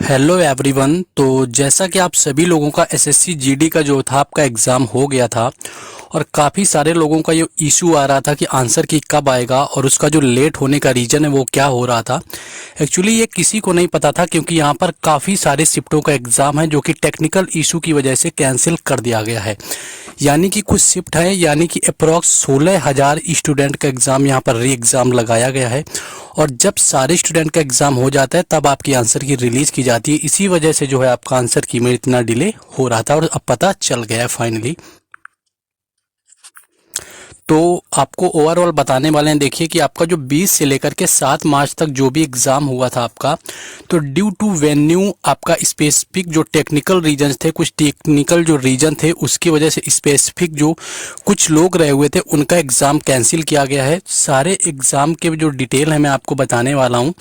Hello everyone. तो जैसा कि आप सभी लोगों का एसएससी जीडी का जो था आपका एग्ज़ाम हो गया था और काफ़ी सारे लोगों का ये इशू आ रहा था कि आंसर की कब आएगा और उसका जो लेट होने का रीज़न है वो क्या हो रहा था। एक्चुअली ये किसी को नहीं पता था क्योंकि यहाँ पर काफ़ी सारे शिफ्टों का एग्ज़ाम है जो कि टेक्निकल इशू की वजह से कैंसिल कर दिया गया है। यानी कि कुछ शिफ्ट है, यानी कि अप्रॉक्स 16,000 स्टूडेंट का एग्ज़ाम यहाँ पर री एग्ज़ाम लगाया गया है। और जब सारे स्टूडेंट का एग्ज़ाम हो जाता है तब आपकी आंसर की रिलीज़ की जाती है। इसी वजह से जो है आपका आंसर की में इतना डिले हो रहा था और अब पता चल गया है फाइनली। तो आपको ओवरऑल बताने वाले हैं। देखिए कि आपका जो 20 से लेकर के 7 मार्च तक जो भी एग्ज़ाम हुआ था आपका, तो ड्यू टू वेन्यू आपका स्पेसिफिक जो टेक्निकल रीजन थे, कुछ टेक्निकल जो रीजन थे उसकी वजह से स्पेसिफिक जो कुछ लोग रहे हुए थे उनका एग्ज़ाम कैंसिल किया गया है। सारे एग्ज़ाम के जो डिटेल है मैं आपको बताने वाला हूँ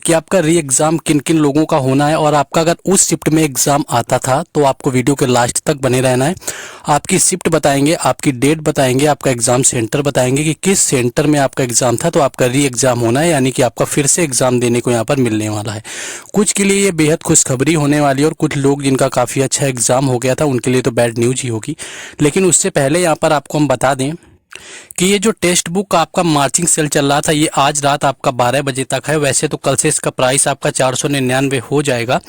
कि आपका री एग्ज़ाम किन किन लोगों का होना है। और आपका अगर उस शिफ्ट में एग्ज़ाम आता था तो आपको वीडियो के लास्ट तक बने रहना है। आपकी शिफ्ट बताएंगे, आपकी डेट बताएंगे, आपका एग्ज़ाम सेंटर बताएंगे कि किस सेंटर में आपका एग्ज़ाम था। तो आपका री एग्ज़ाम होना है, यानी कि आपका फिर से एग्ज़ाम देने को यहाँ पर मिलने वाला है। कुछ के लिए ये बेहद खुशखबरी होने वाली है और कुछ लोग जिनका काफ़ी अच्छा एग्ज़ाम हो गया था उनके लिए तो बैड न्यूज़ ही होगी। लेकिन उससे पहले यहाँ पर आपको हम बता दें कि ये जो टेक्स्ट बुक का आपका मार्चिंग सेल चल रहा था ये आज रात आपका 12 बजे तक है। वैसे तो कल से इसका प्राइस आपका 499 हो जाएगा,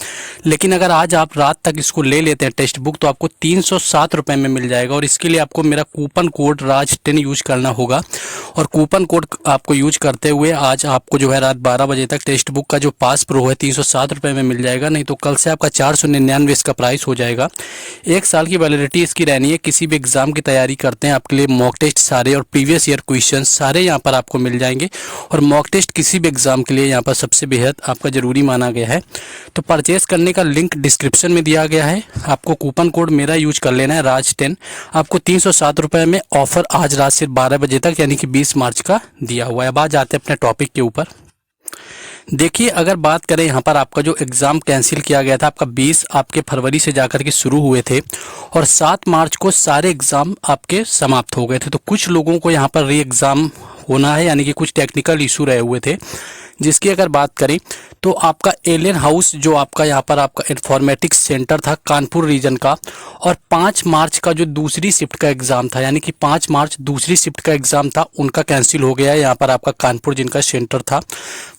लेकिन अगर आज आप रात तक इसको ले लेते हैं टेक्स्ट बुक तो आपको 307 रुपये में मिल जाएगा। और इसके लिए आपको मेरा कूपन कोड राज10 यूज करना होगा। और कूपन कोड आपको यूज करते हुए आज आपको जो है रात 12 बजे तक टेक्स्ट बुक का जो पास प्रो है 307 रुपये में मिल जाएगा। नहीं तो कल से आपका 499 इसका प्राइस हो जाएगा। 1 साल की वैलिडिटी इसकी रहनी है। किसी भी एग्जाम की तैयारी करते हैं आपके लिए मॉक टेस्ट सारे और प्रीवियस ईयर क्वेश्चन सारे यहाँ पर आपको मिल जाएंगे। और मॉक टेस्ट किसी भी एग्जाम के लिए यहाँ पर सबसे बेहद आपका ज़रूरी माना गया है। तो परचेस करने का लिंक डिस्क्रिप्शन में दिया गया है। आपको कूपन कोड मेरा यूज कर लेना है राज10। आपको 307 रुपये में ऑफर आज रात से 12 बजे तक यानी कि 20 मार्च का दिया हुआ है। अब आ जाते हैं अपने टॉपिक के ऊपर। देखिए अगर बात करें यहाँ पर आपका जो एग्ज़ाम कैंसिल किया गया था आपका 20 आपके फरवरी से जाकर के शुरू हुए थे और 7 मार्च को सारे एग्ज़ाम आपके समाप्त हो गए थे। तो कुछ लोगों को यहाँ पर री एग्ज़ाम होना है, यानी कि कुछ टेक्निकल इशू रहे हुए थे। जिसकी अगर बात करें तो आपका एलियन हाउस जो आपका यहाँ पर आपका इंफॉर्मेटिक्स सेंटर था कानपुर रीजन का, और 5 मार्च का जो दूसरी शिफ्ट का एग्ज़ाम था, यानी कि 5 मार्च दूसरी शिफ्ट का एग्ज़ाम था उनका कैंसिल हो गया है। यहाँ पर आपका कानपुर जिनका सेंटर था।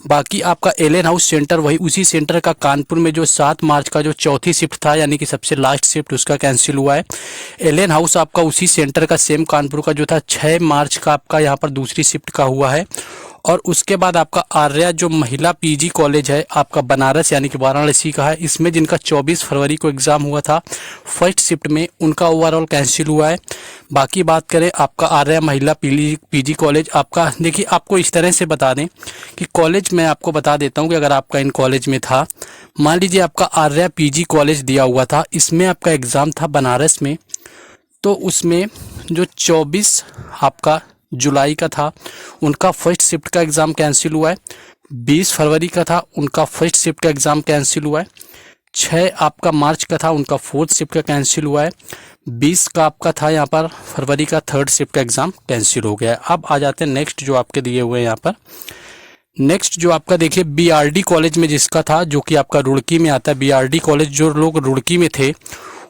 बाकी आपका एलियन हाउस सेंटर वही उसी सेंटर का कानपुर में जो 7 मार्च का जो चौथी शिफ्ट था, यानी कि सबसे लास्ट शिफ्ट, उसका कैंसिल हुआ है। एलियन हाउस आपका उसी सेंटर का सेम कानपुर का जो था 6 मार्च का आपका यहाँ पर दूसरी शिफ्ट का हुआ है। और उसके बाद आपका आर्या जो महिला पीजी कॉलेज है आपका बनारस यानी कि वाराणसी का है, इसमें जिनका 24 फरवरी को एग्ज़ाम हुआ था फर्स्ट शिफ्ट में, उनका ओवरऑल कैंसिल हुआ है। बाकी बात करें आपका आर्या महिला पीजी कॉलेज आपका, देखिए आपको इस तरह से बता दें कि कॉलेज मैं आपको बता देता हूं कि अगर आपका इन कॉलेज में था, मान लीजिए आपका आर्या पीजी कॉलेज दिया हुआ था, इसमें आपका एग्ज़ाम था बनारस में, तो उसमें जो 24 आपका जुलाई का था उनका फर्स्ट शिफ्ट का एग्ज़ाम कैंसिल हुआ है। 20 फरवरी का था उनका फर्स्ट शिफ्ट का एग्ज़ाम कैंसिल हुआ है। 6 आपका मार्च का था उनका फोर्थ शिफ्ट का कैंसिल हुआ है। 20 का आपका था यहाँ पर फरवरी का थर्ड शिफ्ट का एग्ज़ाम कैंसिल हो गया है। अब आ जाते हैं नेक्स्ट जो आपके दिए हुए हैं यहाँ पर। नेक्स्ट जो आपका देखिए बीआरडी कॉलेज में जिसका था, जो कि आपका रुड़की में आता है, बीआरडी कॉलेज जो लोग रुड़की में थे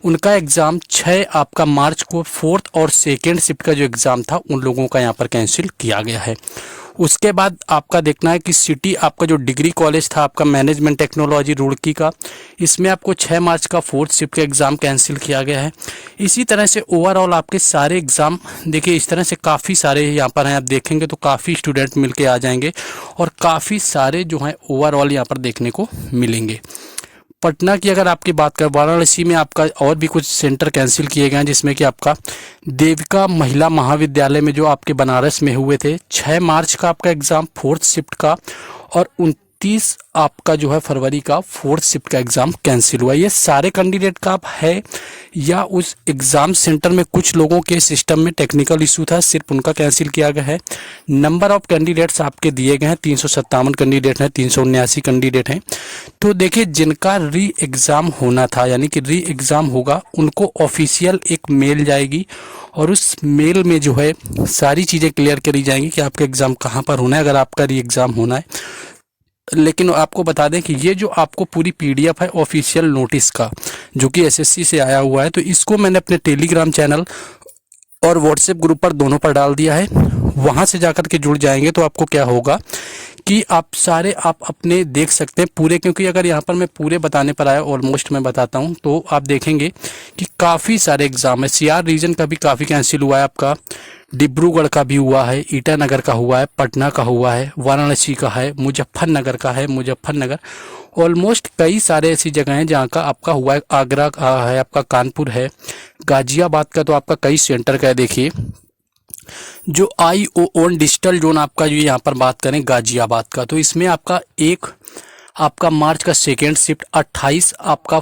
उनका एग्ज़ाम 6 आपका मार्च को फोर्थ और सेकेंड शिफ्ट का जो एग्ज़ाम था उन लोगों का यहाँ पर कैंसिल किया गया है। उसके बाद आपका देखना है कि सिटी आपका जो डिग्री कॉलेज था आपका मैनेजमेंट टेक्नोलॉजी रुड़की का, इसमें आपको 6 मार्च का फोर्थ शिफ्ट का एग्ज़ाम कैंसिल किया गया है। इसी तरह से ओवरऑल आपके सारे एग्ज़ाम देखिए इस तरह से काफ़ी सारे यहाँ पर हैं। आप देखेंगे तो काफ़ी स्टूडेंट मिल के आ जाएंगे और काफ़ी सारे जो हैं ओवरऑल यहाँ पर देखने को मिलेंगे। पटना की अगर आपकी बात करें, वाराणसी में आपका और भी कुछ सेंटर कैंसिल किए गए हैं, जिसमें कि आपका देविका महिला महाविद्यालय में जो आपके बनारस में हुए थे 6 मार्च का आपका एग्ज़ाम फोर्थ शिफ्ट का, और 29 आपका जो है फरवरी का फोर्थ शिफ्ट का एग्ज़ाम कैंसिल हुआ। ये सारे कैंडिडेट का आप है या उस एग्ज़ाम सेंटर में कुछ लोगों के सिस्टम में टेक्निकल इशू था सिर्फ उनका कैंसिल किया गया है। नंबर ऑफ कैंडिडेट्स आपके दिए गए हैं 357 कैंडिडेट हैं, 379 कैंडिडेट हैं। तो देखिए जिनका री एग्ज़ाम होना था यानी कि री एग्ज़ाम होगा उनको ऑफिशियल एक मेल जाएगी और उस मेल में जो है सारी चीज़ें क्लियर करी जाएंगी कि आपका एग्ज़ाम कहाँ पर होना है। अगर आपका री एग्ज़ाम होना है लेकिन आपको बता दें कि ये जो आपको पूरी पीडीएफ है ऑफिशियल नोटिस का, जो कि एसएससी से आया हुआ है, तो इसको मैंने अपने टेलीग्राम चैनल और व्हाट्सएप ग्रुप पर दोनों पर डाल दिया है। वहाँ से जाकर के जुड़ जाएंगे तो आपको क्या होगा कि आप अपने देख सकते हैं पूरे, क्योंकि अगर यहाँ पर मैं पूरे बताने पर आया, ऑलमोस्ट मैं बताता हूँ, तो आप देखेंगे कि काफ़ी सारे एग्जाम है। सीआर रीजन का भी काफ़ी कैंसिल हुआ है आपका, डिब्रूगढ़ का भी हुआ है, ईटानगर का हुआ है, पटना का हुआ है, वाराणसी का है, मुजफ्फरनगर का है, मुजफ्फरनगर ऑलमोस्ट कई सारे ऐसी जगह हैं जहाँ का आपका हुआ है। आगरा का है, आपका कानपुर है, गाजियाबाद का तो आपका कई सेंटर का है। देखिए जो IOON डिजिटल जोन आपका जो यहाँ पर बात करें गाजियाबाद का, तो इसमें आपका मार्च का सेकेंड शिफ्ट, 28 आपका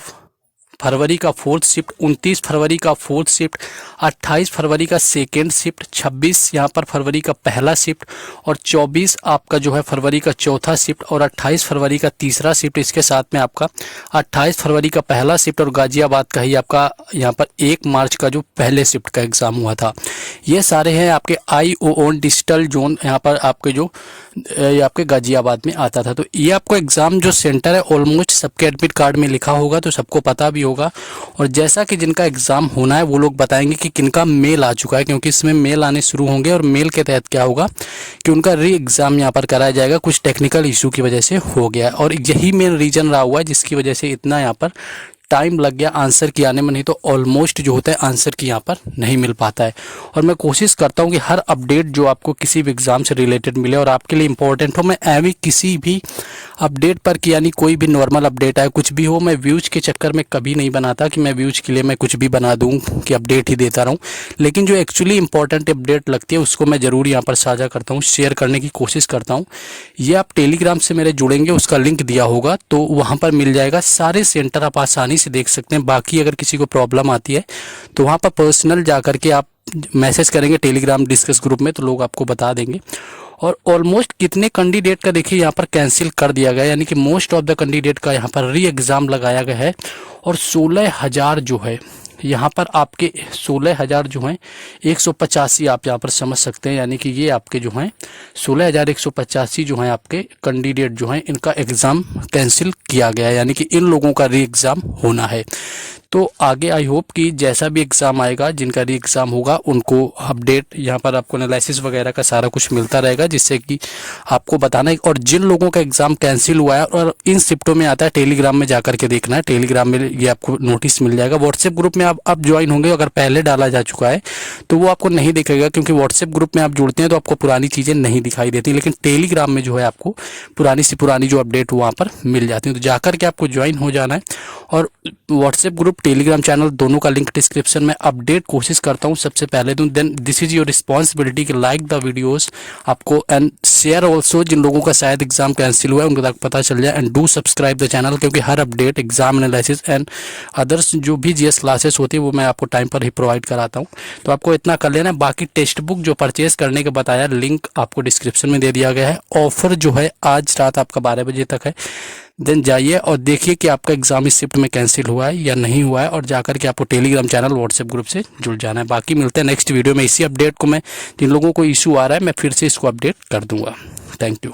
फरवरी का फोर्थ शिफ्ट, 29 फरवरी का फोर्थ शिफ्ट, 28 फरवरी का सेकेंड शिफ्ट, 26 यहाँ पर फरवरी का पहला शिफ्ट और 24 आपका जो है फरवरी का चौथा शिफ्ट और 28 फरवरी का तीसरा शिफ्ट। इसके साथ में आपका 28 फरवरी का पहला शिफ्ट और गाजियाबाद का ही आपका यहाँ पर 1 मार्च का जो पहले शिफ्ट का एग्ज़ाम हुआ था। ये सारे हैं आपके IOON डिजिटल जोन, यहाँ पर आपके जो आपके गाजियाबाद में आता था। तो ये आपको एग्ज़ाम जो सेंटर है ऑलमोस्ट सबके एडमिट कार्ड में लिखा होगा, तो सबको पता भी होगा। और जैसा कि जिनका एग्ज़ाम होना है वो लोग बताएंगे कि किनका मेल आ चुका है, क्योंकि इसमें मेल आने शुरू होंगे और मेल के तहत क्या होगा कि उनका री एग्ज़ाम यहाँ पर कराया जाएगा। कुछ टेक्निकल इशू की वजह से हो गया है और यही मेन रीज़न रहा हुआ है जिसकी वजह से इतना यहाँ पर टाइम लग गया आंसर की आने में, नहीं तो ऑलमोस्ट जो होता है आंसर की यहाँ पर नहीं मिल पाता है। और मैं कोशिश करता हूँ कि हर अपडेट जो आपको किसी भी एग्ज़ाम से रिलेटेड मिले और आपके लिए इंपॉर्टेंट हो। मैं एवं किसी भी अपडेट पर कि यानी कोई भी नॉर्मल अपडेट आए कुछ भी हो, मैं व्यूज़ के चक्कर में कभी नहीं बनाता कि मैं व्यूज़ के लिए मैं कुछ भी बना दूँ कि अपडेट ही देता रहूँ। लेकिन जो एक्चुअली इंपॉर्टेंट अपडेट लगती है उसको मैं ज़रूर यहाँ पर साझा करता हूँ, शेयर करने की कोशिश करता हूँ। ये आप टेलीग्राम से मेरे जुड़ेंगे, उसका लिंक दिया होगा तो वहाँ पर मिल जाएगा। सारे सेंटर आप आसानी से देख सकते हैं। बाकी अगर किसी को प्रॉब्लम आती है तो वहाँ पर पर्सनल जा करके आप मैसेज करेंगे टेलीग्राम डिस्कस ग्रुप में, तो लोग आपको बता देंगे। और ऑलमोस्ट कितने कैंडिडेट का देखिए यहाँ पर कैंसिल कर दिया गया, यानी कि मोस्ट ऑफ द कैंडिडेट का यहाँ पर री एग्ज़ाम लगाया गया है। और 16,000 जो है यहाँ पर आपके 16,000 जो हैं 185 आप यहाँ पर समझ सकते हैं, यानी कि ये आपके जो हैं 16,185 जो हैं आपके कैंडिडेट जो हैं इनका एग्ज़ाम कैंसिल किया गया है, यानी कि इन लोगों का री एग्ज़ाम होना है। तो आगे आई होप कि जैसा भी एग्ज़ाम आएगा, जिनका री एग्ज़ाम होगा उनको अपडेट यहाँ पर आपको एनालिसिस वगैरह का सारा कुछ मिलता रहेगा, जिससे कि आपको बताना है। और जिन लोगों का एग्ज़ाम कैंसिल हुआ है और इन शिफ्टों में आता है, टेलीग्राम में जाकर के देखना है, टेलीग्राम में ये आपको नोटिस मिल जाएगा। व्हाट्सएप ग्रुप में आप अब ज्वाइन होंगे, अगर पहले डाला जा चुका है तो वो आपको नहीं दिखेगा, क्योंकि व्हाट्सएप ग्रुप में आप जुड़ते हैं तो आपको पुरानी चीज़ें नहीं दिखाई देती, लेकिन टेलीग्राम में जो है आपको पुरानी से पुरानी जो अपडेट वहाँ पर मिल जाती है। तो जाकर के आपको ज्वाइन हो जाना है। और व्हाट्सएप ग्रुप टेलीग्राम चैनल दोनों का लिंक डिस्क्रिप्शन में। अपडेट कोशिश करता हूँ सबसे पहले दूँ, then this is your responsibility कि लाइक द वीडियोस आपको एंड शेयर ऑल्सो। जिन लोगों का शायद एग्जाम कैंसिल हुआ है उनको तक पता चल जाए, and do subscribe the channel, क्योंकि हर update exam analysis and others जो भी जीएस क्लासेस होती है वो मैं आपको टाइम पर ही प्रोवाइड कराता हूँ। तो आपको इतना कर लेना। बाकी टेक्स्ट बुक जो परचेज करने के बताया लिंक आपको डिस्क्रिप्शन में दे दिया गया है। ऑफर जो है आज रात आपका 12 बजे तक है। देन जाइए और देखिए कि आपका एग्जाम इस शिफ्ट में कैंसिल हुआ है या नहीं हुआ है, और जाकर के आपको टेलीग्राम चैनल व्हाट्सएप ग्रुप से जुड़ जाना है। बाकी मिलते हैं नेक्स्ट वीडियो में। इसी अपडेट को मैं जिन लोगों को इशू आ रहा है मैं फिर से इसको अपडेट कर दूंगा। Thank you.